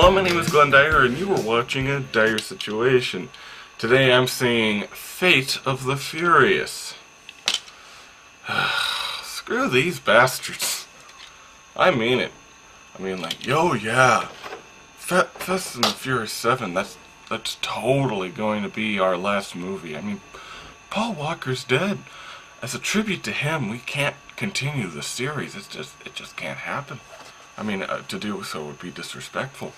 Hello, my name is Glenn Dyer, and you are watching a Dyer-Situation. Today I'm seeing Fate of the Furious. Screw these bastards. I mean it. I mean, like, yo, yeah. Fast and the Furious 7, that's totally going to be our last movie. I mean, Paul Walker's dead. As a tribute to him, we can't continue the series. It just can't happen. I mean, to do so would be disrespectful.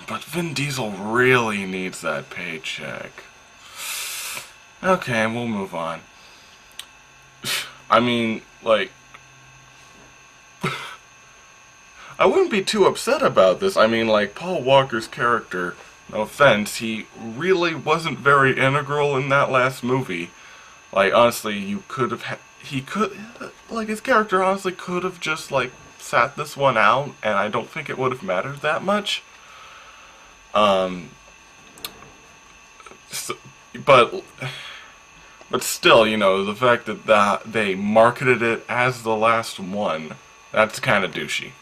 But Vin Diesel really needs that paycheck. Okay, we'll move on. I mean, like, I wouldn't be too upset about this. I mean, like, Paul Walker's character, no offense, he really wasn't very integral in that last movie. Like, honestly, you could have his character honestly could have just, like, sat this one out, and I don't think it would have mattered that much. But still, you know, the fact that they marketed it as the last one, that's kind of douchey.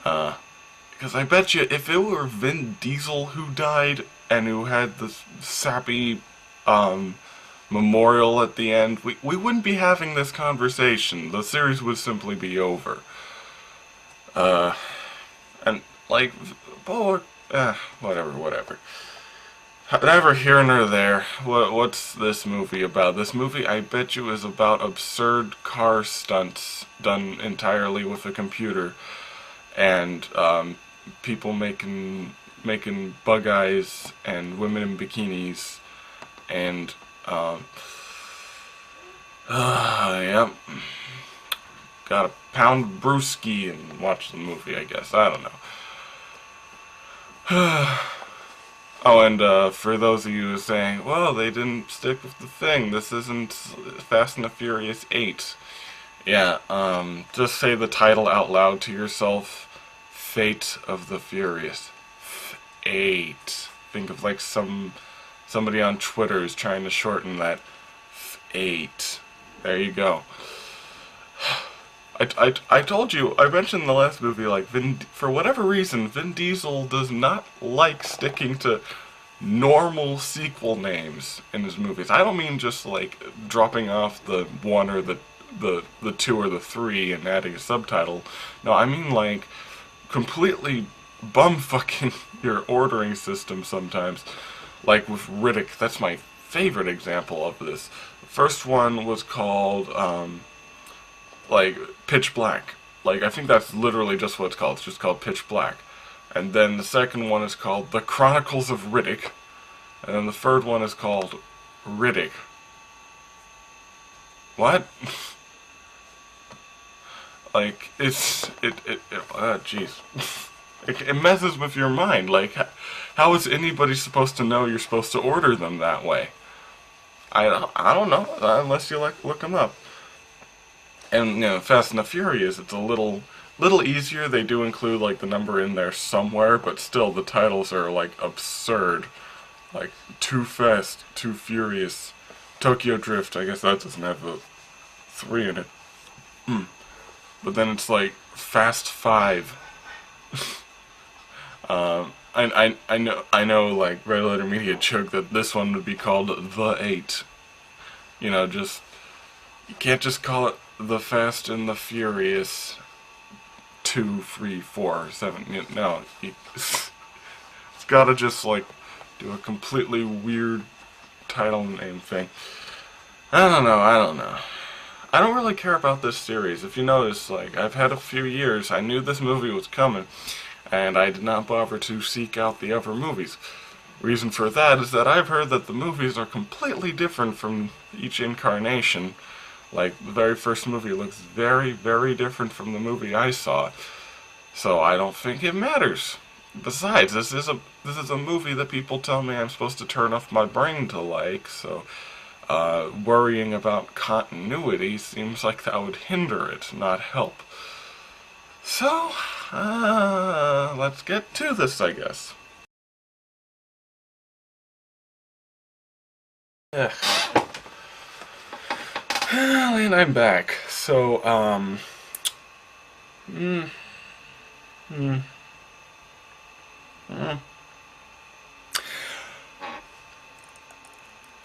Because I bet you, if it were Vin Diesel who died, and who had this sappy, memorial at the end, we wouldn't be having this conversation. The series would simply be over. And, like, whatever. Never here nor there. What's this movie about? This movie, I bet you, is about absurd car stunts done entirely with a computer, and people making bug eyes and women in bikinis, and yep. Gotta pound brewski and watch the movie, I guess. I don't know. Oh, and for those of you saying, well, they didn't stick with the thing, this isn't Fast and the Furious 8. Yeah, just say the title out loud to yourself. Fate of the Furious. 8. Think of, like, somebody on Twitter is trying to shorten that. 8. There you go. I told you, I mentioned in the last movie, like, for whatever reason, Vin Diesel does not like sticking to normal sequel names in his movies. I don't mean just, like, dropping off the 1 or the 2 or the 3 and adding a subtitle. No, I mean, like, completely bumfucking your ordering system sometimes. Like with Riddick, that's my favorite example of this. The first one was called, like, Pitch Black. Like, I think that's literally just what it's called. It's just called Pitch Black. And then the second one is called The Chronicles of Riddick. And then the third one is called Riddick. What? Like, jeez. It messes with your mind. Like, how is anybody supposed to know you're supposed to order them that way? I don't know, unless you, like, look them up. And, you know, Fast and the Furious, it's a little easier. They do include, like, the number in there somewhere, but still, the titles are, like, absurd. Like, Too Fast, Too Furious, Tokyo Drift, I guess that doesn't have a 3 in it. But then it's, like, Fast 5. I know, like, Red Letter Media joke that this one would be called The 8. You know, just, you can't just call it The Fast and the Furious 2, 3, 4, 7. No, it's gotta just, like, do a completely weird title name thing. I don't know. I don't really care about this series. If you notice, like, I've had a few years, I knew this movie was coming, and I did not bother to seek out the other movies. Reason for that is that I've heard that the movies are completely different from each incarnation. Like, the very first movie looks very, very different from the movie I saw. So I don't think it matters. Besides, this is a movie that people tell me I'm supposed to turn off my brain to like, so worrying about continuity seems like that would hinder it, not help. So, let's get to this, I guess. Well, and I'm back. So, Hmm.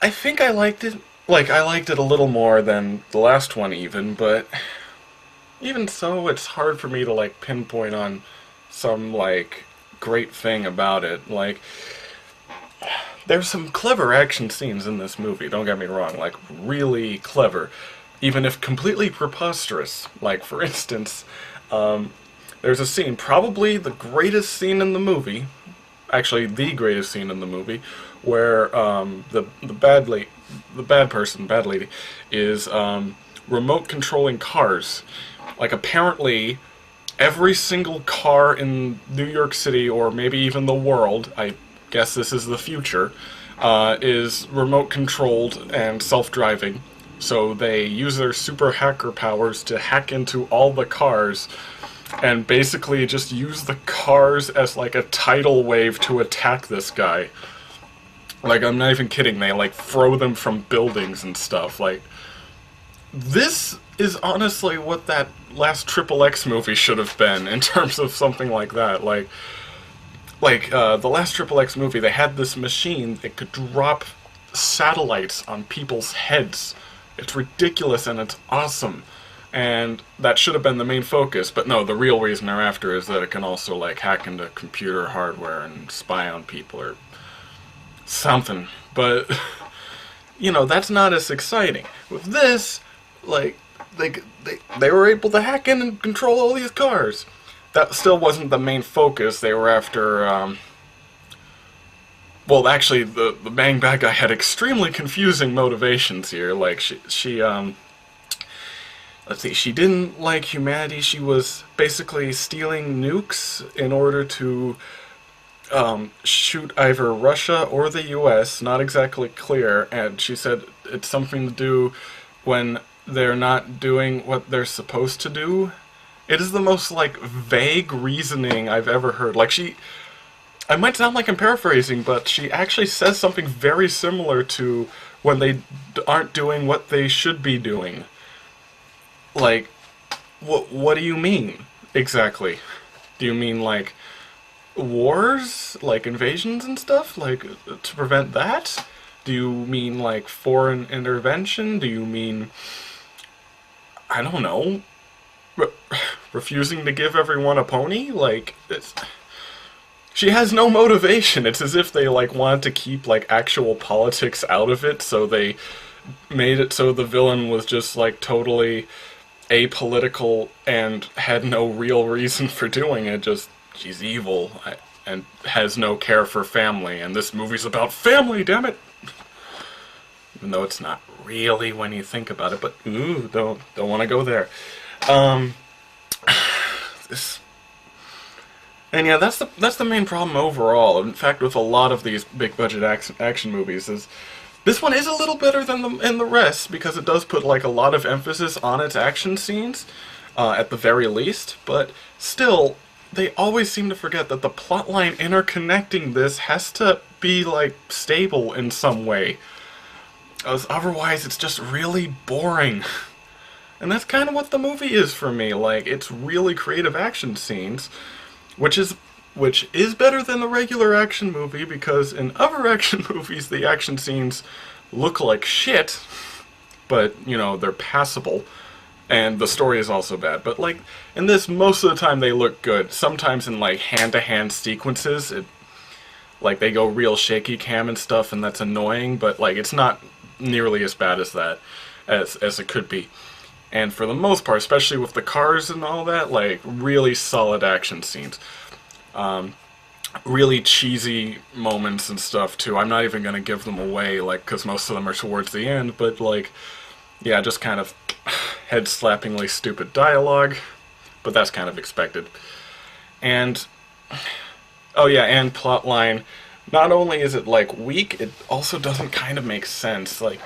I think I liked it. Like, I liked it a little more than the last one, even, but even so, it's hard for me to, like, pinpoint on some, like, great thing about it. Like, there's some clever action scenes in this movie, don't get me wrong, like, really clever. Even if completely preposterous. Like, for instance, there's a scene, probably the greatest scene in the movie, actually the greatest scene in the movie, where the bad person, bad lady, is remote controlling cars. Like, apparently, every single car in New York City, or maybe even the world, I guess this is the future, is remote controlled and self-driving. So they use their super hacker powers to hack into all the cars and basically just use the cars as like a tidal wave to attack this guy. Like, I'm not even kidding, they like throw them from buildings and stuff. Like, this is honestly what that last Triple X movie should have been in terms of something like that. The last Triple X movie, they had this machine that could drop satellites on people's heads. It's ridiculous and it's awesome. And that should have been the main focus, but no, the real reason they're after is that it can also, like, hack into computer hardware and spy on people or something. But, you know, that's not as exciting. With this, like, they were able to hack in and control all these cars. That still wasn't the main focus. They were after, well, actually, the main bad guy had extremely confusing motivations here. Like, let's see, she didn't like humanity. She was basically stealing nukes in order to shoot either Russia or the US, not exactly clear, and she said it's something to do when they're not doing what they're supposed to do. It is the most, like, vague reasoning I've ever heard. Like, I might sound like I'm paraphrasing, but she actually says something very similar to when they aren't doing what they should be doing. Like, what do you mean, exactly? Do you mean, like, wars? Like, invasions and stuff? Like, to prevent that? Do you mean, like, foreign intervention? Do you mean, I don't know, refusing to give everyone a pony? Like, she has no motivation. It's as if they, like, wanted to keep, like, actual politics out of it, so they made it so the villain was just, like, totally apolitical and had no real reason for doing it. Just, she's evil and has no care for family, and this movie's about family, damn it! Even though it's not really when you think about it, but ooh, don't want to go there. This, and yeah, that's the main problem overall. In fact, with a lot of these big budget action movies, is this one is a little better than the rest because it does put, like, a lot of emphasis on its action scenes, at the very least. But still, they always seem to forget that the plotline interconnecting this has to be, like, stable in some way. As otherwise, it's just really boring. And that's kind of what the movie is for me. Like, it's really creative action scenes, which is better than the regular action movie, because in other action movies, the action scenes look like shit, but, you know, they're passable. And the story is also bad. But, like, in this, most of the time they look good. Sometimes in, like, hand-to-hand sequences, like, they go real shaky cam and stuff, and that's annoying, but, like, it's not nearly as bad as that, as it could be. And for the most part, especially with the cars and all that, like, really solid action scenes. Really cheesy moments and stuff, too. I'm not even gonna give them away, like, because most of them are towards the end, but, like, yeah, just kind of head-slappingly stupid dialogue, but that's kind of expected. And, oh yeah, and plotline. Not only is it, like, weak, it also doesn't kind of make sense. Like,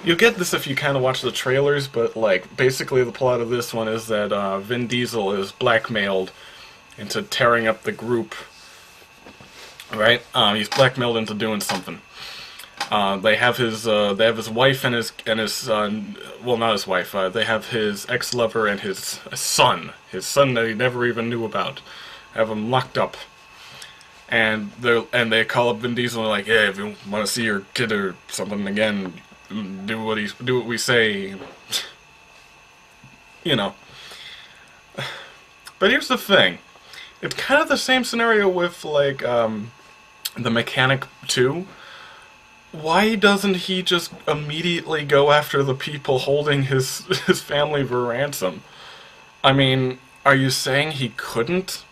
you'll get this if you kind of watch the trailers, but, like, basically the plot of this one is that Vin Diesel is blackmailed into tearing up the group, right? He's blackmailed into doing something. They have his wife and his son. Well, not his wife. They have his ex-lover and his son that he never even knew about. have him locked up. And they call up Vin Diesel and they're like, "Yeah, if you want to see your kid or something again, do what we say." You know. But here's the thing. It's kind of the same scenario with, like, the Mechanic 2. Why doesn't he just immediately go after the people holding his family for ransom? I mean, are you saying he couldn't?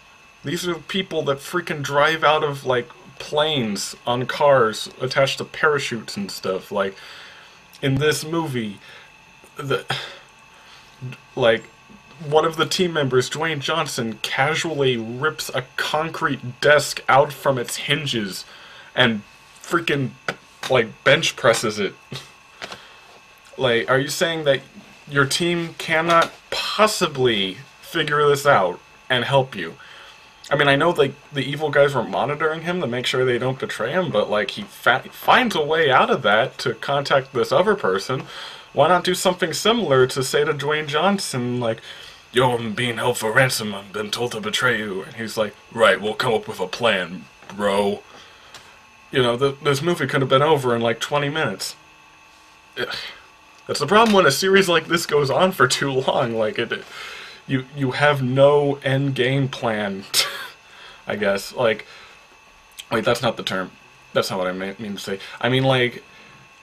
These are people that freaking drive out of, like, planes on cars attached to parachutes and stuff. Like, in this movie, like, one of the team members, Dwayne Johnson, casually rips a concrete desk out from its hinges and freaking, like, bench presses it. Like, are you saying that your team cannot possibly figure this out and help you? I mean, I know, like, the evil guys were monitoring him to make sure they don't betray him, but, like, he finds a way out of that to contact this other person. Why not do something similar to say to Dwayne Johnson, like, "Yo, I'm being held for ransom, I've been told to betray you," and he's like, "Right, we'll come up with a plan, bro." You know, this movie could have been over in, like, 20 minutes. That's the problem when a series like this goes on for too long. Like, you have no end game plan, I guess. Like, wait, that's not the term. That's not what I mean to say. I mean, like,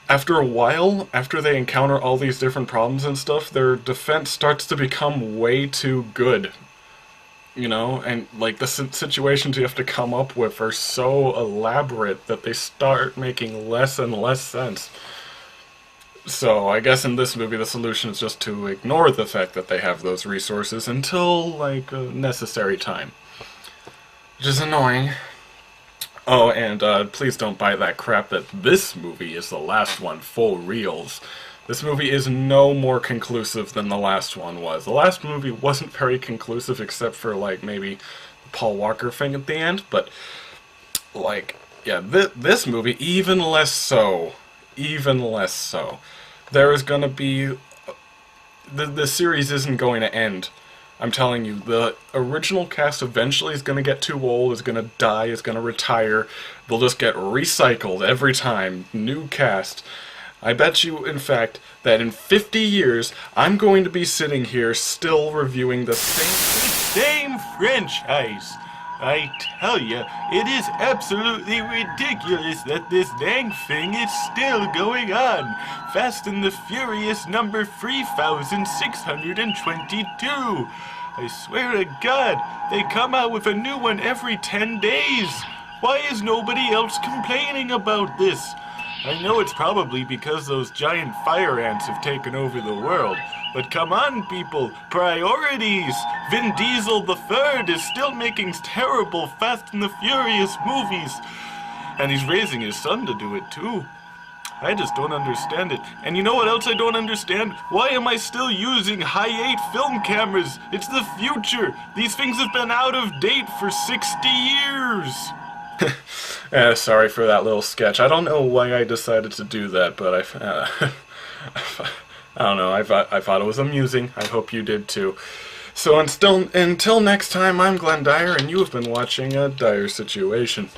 after a while, after they encounter all these different problems and stuff, their defense starts to become way too good. You know? And, like, the situations you have to come up with are so elaborate that they start making less and less sense. So, I guess in this movie the solution is just to ignore the fact that they have those resources until, like, a necessary time. Which is annoying. Oh, and please don't buy that crap that this movie is the last one, full reels. This movie is no more conclusive than the last one was. The last movie wasn't very conclusive except for, like, maybe the Paul Walker thing at the end, but, like, yeah, this movie, even less so. Even less so. There is going to be... The series isn't going to end. I'm telling you, the original cast eventually is going to get too old, is going to die, is going to retire. They'll just get recycled every time. New cast. I bet you, in fact, that in 50 years, I'm going to be sitting here still reviewing the same franchise. I tell you, it is absolutely ridiculous that this dang thing is still going on. Fast and the Furious number 3622. I swear to God, they come out with a new one every 10 days. Why is nobody else complaining about this? I know it's probably because those giant fire ants have taken over the world. But come on, people, priorities! Vin Diesel the Third is still making terrible Fast and the Furious movies. And he's raising his son to do it, too. I just don't understand it. And you know what else I don't understand? Why am I still using high-8 film cameras? It's the future! These things have been out of date for 60 years! Sorry for that little sketch. I don't know why I decided to do that, but I don't know, I thought it was amusing. I hope you did too. So until next time, I'm Glenn Dyer, and you have been watching a Dyer-Situation.